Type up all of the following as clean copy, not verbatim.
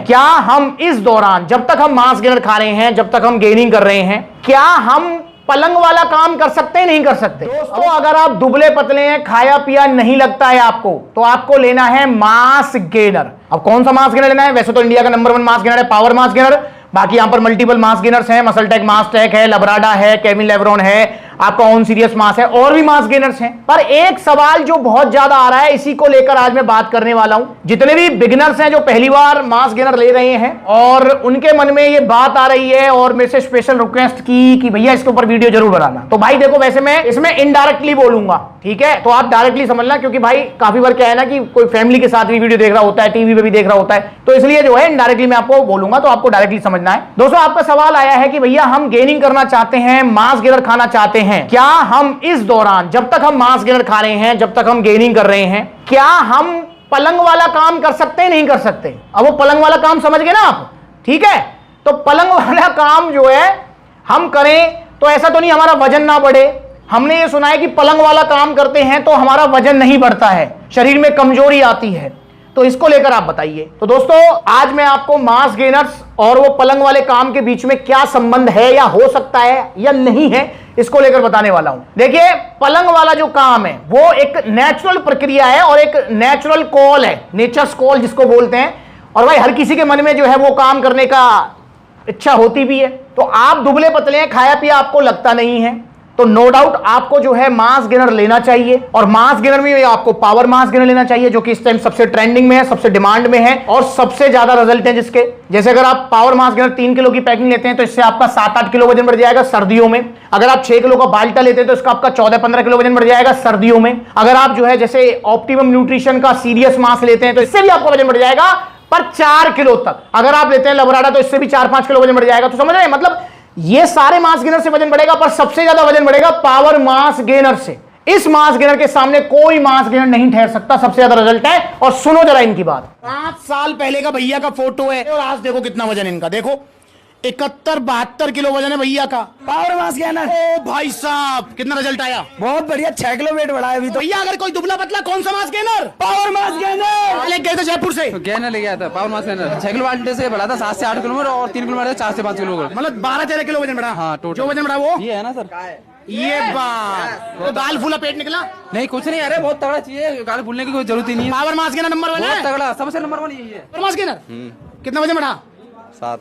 क्या हम इस दौरान, जब तक हम मास गेनर खा रहे हैं, जब तक हम गेनिंग कर रहे हैं, क्या हम पलंग वाला काम कर सकते हैं, नहीं कर सकते? दोस्तों, अगर आप दुबले पतले हैं, खाया पिया नहीं लगता है आपको, तो आपको लेना है मास गेनर। अब कौन सा मास गेनर लेना है? वैसे तो इंडिया का नंबर 1 मास गेनर है पावर मास गेनर। बाकी यहां पर मल्टीपल मास गेनर्स हैं, मसलटेक मास टेक है, लब्राडा है, केविन लेब्रॉन है, आपका ऑन सीरियस मास है, और भी मास गेनर्स हैं। पर एक सवाल जो बहुत ज्यादा आ रहा है, इसी को लेकर आज मैं बात करने वाला हूं। जितने भी बिगिनर्स हैं जो पहली बार मास गेनर ले रहे हैं और उनके मन में ये बात आ रही है और मेरे से स्पेशल रिक्वेस्ट की कि भैया इसके ऊपर वीडियो जरूर बनाना, तो भाई देखो, वैसे मैं इसमें इनडायरेक्टली बोलूंगा, ठीक है? तो आप डायरेक्टली समझना, क्योंकि भाई काफी बार क्या है ना कि कोई फैमिली के साथ भी वीडियो देख रहा होता है, टीवी पे भी देख रहा होता है, तो इसलिए जो है इनडायरेक्टली मैं आपको बोलूंगा, तो आपको डायरेक्टली समझना है। दोस्तों, आपका सवाल आया है कि भैया हम गेनिंग करना चाहते हैं, मास गेनर खाना चाहते हैं, क्या हम इस दौरान, जब तक हम मास गेनर खा रहे हैं, जब तक हम गेनिंग कर रहे हैं, क्या हम पलंग वाला काम कर सकते हैं, नहीं कर सकते? अब वो पलंग वाला काम समझ गए ना आप, ठीक है? तो पलंग वाला काम जो है हम करें तो ऐसा तो नहीं हमारा वजन ना बढ़े। हमने ये सुना है कि पलंग वाला काम करते हैं तो हमारा वजन नहीं बढ़ता है, शरीर में कमजोरी आती है, तो इसको लेकर आप बताइए। तो दोस्तों, आज मैं आपको मास गेनर्स और वो पलंग वाले काम के बीच में क्या संबंध है, या हो सकता है या नहीं है, इसको लेकर बताने वाला हूं। देखिए, पलंग वाला जो काम है वो एक नेचुरल प्रक्रिया है और एक नेचुरल कॉल है, नेचर्स कॉल जिसको बोलते हैं। और भाई हर किसी के मन में जो है वो काम करने का इच्छा होती भी है। तो आप दुबले पतले हैं, खाया पिया आपको लगता नहीं है, तो नो डाउट आपको जो है मास गेनर लेना चाहिए। और मास गेनर में आपको पावर मास गेनर लेना चाहिए, जो कि इस टाइम सबसे ट्रेंडिंग में है, सबसे डिमांड में है और सबसे ज्यादा रिजल्ट है जिसके। जैसे अगर आप पावर मास गेनर 3 किलो की पैकिंग लेते हैं तो इससे आपका 7-8 किलो वजन बढ़ जाएगा सर्दियों में। अगर आप 6 किलो का बाल्टा लेते हैं तो इसका आपका 14-15 किलो वजन बढ़ जाएगा सर्दियों में। अगर आप जो है जैसे ऑप्टिमम न्यूट्रिशन का सीरियस मास लेते हैं तो इससे भी आपका वजन बढ़ जाएगा, पर 4 किलो तक। अगर आप लेते हैं लब्राडा तो इससे भी 4-5 किलो वजन बढ़ जाएगा। तो समझ रहे हैं, मतलब ये सारे मास गेनर से वजन बढ़ेगा, पर सबसे ज्यादा वजन बढ़ेगा पावर मास गेनर से। इस मास गेनर के सामने कोई मास गेनर नहीं ठहर सकता, सबसे ज्यादा रिजल्ट है। और सुनो जरा इनकी बात, 5 साल पहले का भैया का फोटो है और आज देखो कितना वजन इनका, देखो 71-72 किलो वजन है भैया का, पावर मास गेनर। ओ भाई साहब, कितना रिजल्ट आया? बहुत बढ़िया, 6 किलो वेट बढ़ा है अभी तो। भैया अगर कोई दुबला पतला, कौन सा mass gainer? Power mass gainer ले गए थे जयपुर से, तो गेनर ले गया था पावर मास गेनर। 6 किलो बाल्टे से बढ़ा था 7 से 8 किलो में, और 3 किलो बढ़ा 4 से 5 किलो, मतलब 12-13 किलो वजन बढ़ा। हाँ, टोटल जो वजन बढ़ा वो ये है ना सर। ये बात तो दाल फूला पेट निकला नहीं, कुछ नहीं, अरे बहुत तगड़ा चाहिए, गाल भूलने की कोई जरूरत ही नहीं है। पावर मास गेनर नंबर 1 है, बहुत तगड़ा, सबसे नंबर 1 यही है पावर मास गेनर। कितना वजन बढ़ा? 7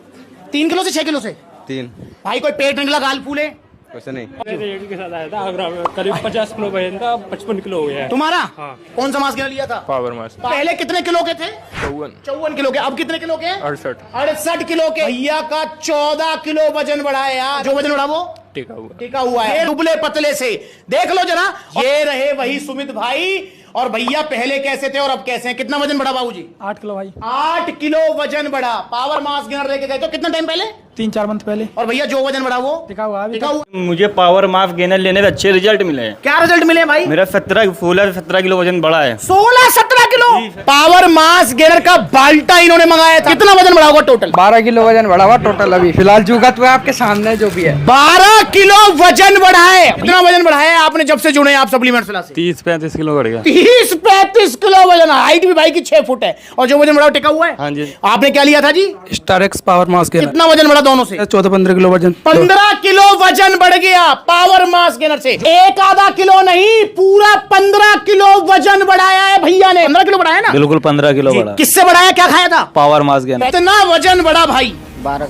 3 किलो से 6 किलो से। 3 भाई कोई पेट निकला, गाल फूले? कुछ नहीं। के साथ आया था आगरा में, करीब 50 किलो वजन था, 55 किलो हो गया है। तुम्हारा? हाँ। कौन सा मास गेनर लिया था? Power mass. पहले कितने किलो के थे? 54 54 किलो के। अब कितने किलो के? 68 किलो के। भैया का 14 किलो वजन बढ़ा है यार। जो वजन बढ़ा वो टिका हुआ है, दुबले पतले से। देख लो जरा, ये रहे वही सुमित भाई। और भैया पहले कैसे थे और अब कैसे हैं? कितना वजन बढ़ा बाबूजी? 8 किलो भाई। 8 किलो वजन बढ़ा। पावर मास गेनर लेके गए तो कितना टाइम पहले? 3-4 मंथ पहले। और भैया जो वजन बढ़ा वो टिका हुआ अभी टिका हुआ। मुझे पावर मास गेनर लेने में अच्छे रिजल्ट मिले हैं। क्या रिजल्ट मिले भाई? मेरा 17 किलो वजन बढ़ा है। 16-17 किलो। पावर मास गेनर का बाल्टा इन्होंने मंगाया था। कितना वजन बढ़ा होगा टोटल? 12 किलो वजन बढ़ा हुआ टोटल अभी फिलहाल, जुगत हुआ आपके सामने जो भी है। 12 किलो वजन बढ़ा है। कितना वजन बढ़ा है आपने जब से जुड़े आप सप्लीमेंट्स से? 30-35 किलो बढ़ गया। 30-35 किलो वजन। हाइट भी भाई की 6 फुट है और जो वजन बढ़ा टिका हुआ है। हाँ जी। आपने क्या लिया था जी? Starex power mass gainer. कितना वजन बढ़ा दोनों से? 14-15 किलो वजन। 15 किलो वजन बढ़ गया पावर मास गेनर से। एक आधा किलो नहीं, पूरा 15 किलो वजन बढ़ाया है भैया ने। 15 किलो बढ़ाया ना? बिल्कुल 15 किलो बढ़ा। किससे बढ़ाया? क्या खाया था? Power mass gainer. कितना वजन बढ़ा भाई? 12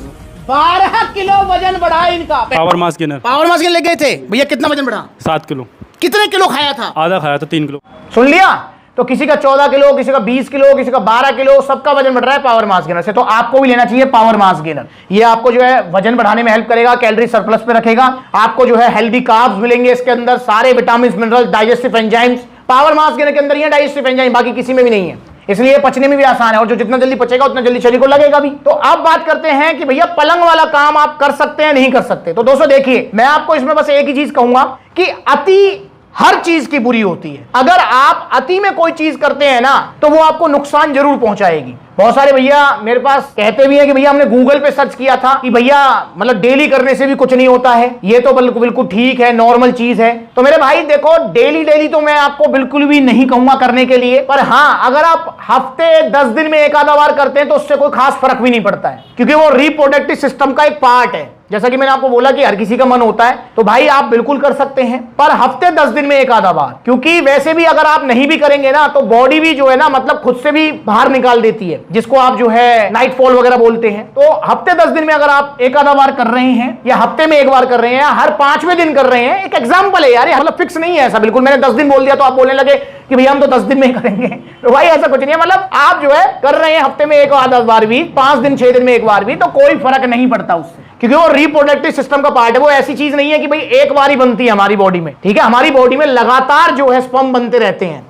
किलो वजन बढ़ा इनका। Power mass gainer. Power mass gainer ले गए थे भैया, कितना वजन बढ़ा? 7 किलो। कितने किलो खाया था? आधा खाया था, 3 किलो। सुन लिया? तो किसी का 14 किलो, किसी का 20 किलो, किसी का 12 किलो, सबका वजन बढ़ रहा है पावर मास गेनर से। तो आपको भी लेना चाहिए पावर मास गेनर। ये आपको जो है वजन बढ़ाने में हेल्प करेगा, कैलोरी सरप्लस पे रखेगा, आपको जो है हेल्दी कार्ब्स मिलेंगे इसके अंदर, सारे vitamin minerals, digestive enzymes power mass gainer के अंदर ही है। डाइजेस्टिव एंजाइम बाकी किसी में भी नहीं है, इसलिए पचने में भी आसान है और जो जितना जल्दी पचेगा उतना जल्दी शरीर को लगेगा भी। तो अब बात करते हैं कि भैया पलंग वाला काम आप कर सकते हैं, नहीं कर सकते। तो दोस्तों देखिए, मैं आपको इसमें बस एक ही चीज कहूंगा कि अति हर चीज की बुरी होती है। अगर आप अति में कोई चीज करते हैं ना तो वो आपको नुकसान जरूर पहुंचाएगी। बहुत सारे भैया मेरे पास कहते भी हैं कि भैया हमने गूगल पे सर्च किया था कि भैया मतलब डेली करने से भी कुछ नहीं होता है, ये तो बिल्कुल ठीक है, नॉर्मल चीज है। तो मेरे भाई देखो, डेली तो मैं आपको बिल्कुल भी नहीं कहूंगा करने के लिए, पर हाँ अगर आप हफ्ते 10 दिन में एक आधा बार करते हैं तो उससे कोई खास फर्क भी नहीं पड़ता है, क्योंकि वो रिप्रोडक्टिव सिस्टम का एक पार्ट है। जैसा कि मैंने आपको बोला कि हर किसी का मन होता है, तो भाई आप बिल्कुल कर सकते हैं, पर हफ्ते 10 दिन में एक आधा बार, क्योंकि वैसे भी अगर आप नहीं भी करेंगे ना तो बॉडी भी जो है ना मतलब खुद से भी बाहर निकाल देती है, जिसको आप जो है नाइट फॉल वगैरह बोलते हैं। तो हफ्ते 10 दिन में अगर आप एक आधा बार कर रहे हैं या हफ्ते में एक बार कर रहे हैं या हर 5वें दिन कर रहे हैं, एक एग्जाम्पल है यार, मतलब फिक्स नहीं है ऐसा बिल्कुल। मैंने 10 दिन बोल दिया तो आप बोलने लगे कि भैया हम तो 10 दिन में ही करेंगे, तो भाई ऐसा कुछ नहीं है। मतलब आप जो है कर रहे हैं हफ्ते में एक आधा बार भी, 5 दिन 6 दिन में एक बार भी, तो कोई फर्क नहीं पड़ता उससे, क्योंकि वो रिप्रोडक्टिव सिस्टम का पार्ट है। वो ऐसी चीज नहीं है कि भाई एक बार ही बनती है हमारी बॉडी में, ठीक है। हमारी बॉडी में लगातार जो है स्पर्म बनते रहते हैं,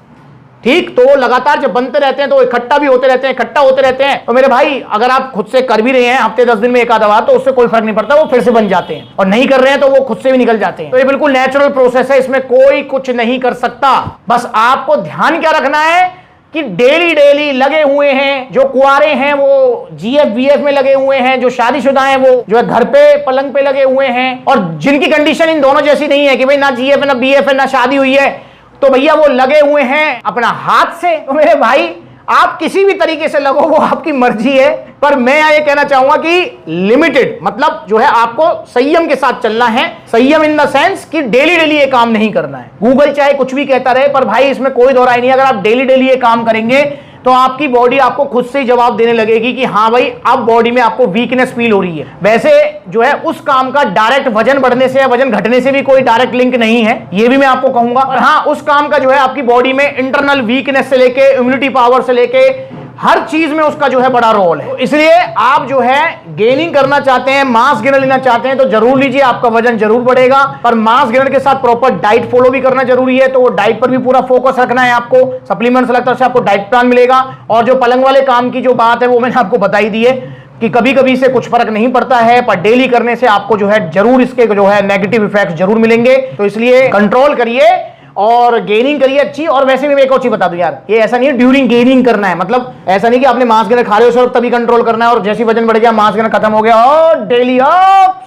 ठीक। तो लगातार जब बनते रहते हैं तो इकट्ठा भी होते रहते हैं, इकट्ठा होते रहते हैं। तो मेरे भाई अगर आप खुद से कर भी रहे हैं हफ्ते 10 दिन में एक आधा बार, तो उससे कोई फर्क नहीं पड़ता, वो फिर से बन जाते हैं। और नहीं कर रहे हैं तो वो खुद से भी निकल जाते हैं। तो ये बिल्कुल नेचुरल प्रोसेस है, इसमें कोई कुछ नहीं कर सकता। बस आपको ध्यान क्या रखना है कि डेली लगे हुए हैं, जो कुआरे हैं वो जीएफ वीएफ में लगे हुए हैं, जो शादीशुदा हैं वो जो है घर पे पलंग पे लगे हुए हैं, और जिनकी कंडीशन इन दोनों जैसी नहीं है कि भाई ना जीएफ है ना बीएफ है ना शादी हुई है, तो भैया वो लगे हुए हैं अपना हाथ से। तो मेरे भाई आप किसी भी तरीके से लगो, वो आपकी मर्जी है, पर मैं ये कहना चाहूंगा कि लिमिटेड, मतलब जो है आपको संयम के साथ चलना है। संयम इन द सेंस कि डेली ये काम नहीं करना है। गूगल चाहे कुछ भी कहता रहे, पर भाई इसमें कोई दो राय नहीं। अगर आप डेली ये काम करेंगे तो आपकी बॉडी आपको खुद से ही जवाब देने लगेगी कि हाँ भाई अब बॉडी में आपको वीकनेस फील हो रही है। वैसे जो है उस काम का डायरेक्ट वजन बढ़ने से या वजन घटने से भी कोई डायरेक्ट लिंक नहीं है, ये भी मैं आपको कहूंगा। और हाँ, उस काम का जो है आपकी बॉडी में इंटरनल वीकनेस से लेके इम्यूनिटी पावर से लेके हर चीज में उसका जो है बड़ा रोल है। इसलिए आप जो है गेनिंग करना चाहते हैं, मास गेनर लेना चाहते हैं, तो जरूर लीजिए, आपका वजन जरूर बढ़ेगा। पर मास गेनर के साथ प्रॉपर डाइट फॉलो भी करना जरूरी है, तो वो डाइट पर भी पूरा फोकस रखना है आपको। सप्लीमेंट्स अलग तरह से आपको डाइट प्लान मिलेगा। और जो पलंग वाले काम की जो बात है वो मैंने आपको बताई दी है कि कभी कभी से कुछ फर्क नहीं पड़ता है, पर डेली करने से आपको जो है जरूर इसके जो है नेगेटिव इफेक्ट्स जरूर मिलेंगे। तो इसलिए कंट्रोल करिए और गेनिंग करिए अच्छी। और वैसे भी मैं एक और चीज बता दूं यार, ये ऐसा नहीं है ड्यूरिंग गेनिंग करना है, मतलब ऐसा नहीं कि आपने मास गेनर खा रहे हो सिर्फ तभी कंट्रोल करना है और जैसे वजन बढ़ गया मास गेनर खत्म हो गया और डेली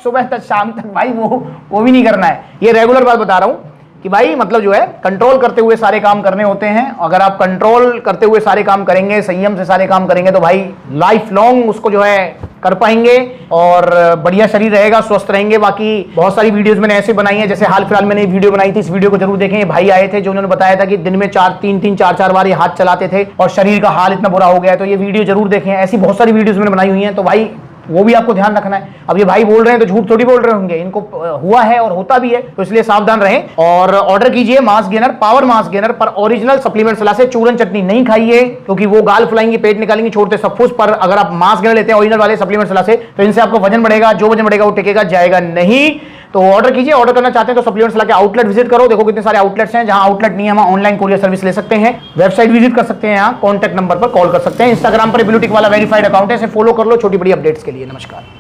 सुबह तक शाम तक, भाई वो भी नहीं करना है। ये रेगुलर बात बता रहा हूं कि भाई मतलब जो है कंट्रोल करते हुए सारे काम करने होते हैं। अगर आप कंट्रोल करते हुए सारे काम करेंगे, संयम से सारे काम करेंगे, तो भाई लाइफ लॉन्ग उसको जो है कर पाएंगे और बढ़िया शरीर रहेगा, स्वस्थ रहेंगे। बाकी बहुत सारी वीडियोस मैंने ऐसे बनाई है, जैसे हाल फिलहाल मैंने एक वीडियो बनाई थी, इस वीडियो को जरूर देखें। ये भाई आए थे जो उन्होंने बताया था कि दिन में 4 बार ये हाथ चलाते थे और शरीर का हाल इतना बुरा हो गया है, तो ये वीडियो जरूर देखें। ऐसी बहुत सारी वीडियोस मैंने बनाई हुई हैं, तो भाई वो भी आपको ध्यान रखना है। अब ये भाई बोल रहे हैं तो झूठ थोड़ी बोल रहे होंगे, इनको हुआ है और होता भी है, तो इसलिए सावधान रहें। और ऑर्डर कीजिए mass gainer, power mass gainer, पर ओरिजिनल सप्लीमेंट सलाह से। चूरन चटनी नहीं खाइए क्योंकि वो गाल फुलाएंगे, पेट निकालेंगे, छोड़ते सब कुछ। पर अगर आप मास गेनर लेते हैं ओरिजिनल वाले सप्लीमेंट सलाह से, तो इनसे आपको वजन बढ़ेगा, जो वजन बढ़ेगा वो टिकेगा, जाएगा नहीं। तो ऑर्डर कीजिए। ऑर्डर करना चाहते हैं तो सप्लीमेंट सलाह के आउटलेट विजिट करो, देखो कितने सारे आउटलेट्स हैं। जहां आउटलेट नहीं है वहां ऑनलाइन कोरियर सर्विस ले सकते हैं, वेबसाइट विजिट कर सकते हैं, यहाँ कॉन्टैक्ट नंबर पर कॉल कर सकते हैं। इंस्टाग्राम पर ब्लू टिक वाला वेरीफाइड अकाउंट है, इसे फॉलो कर लो छोटी बड़ी अपडेट्स के लिए। नमस्कार।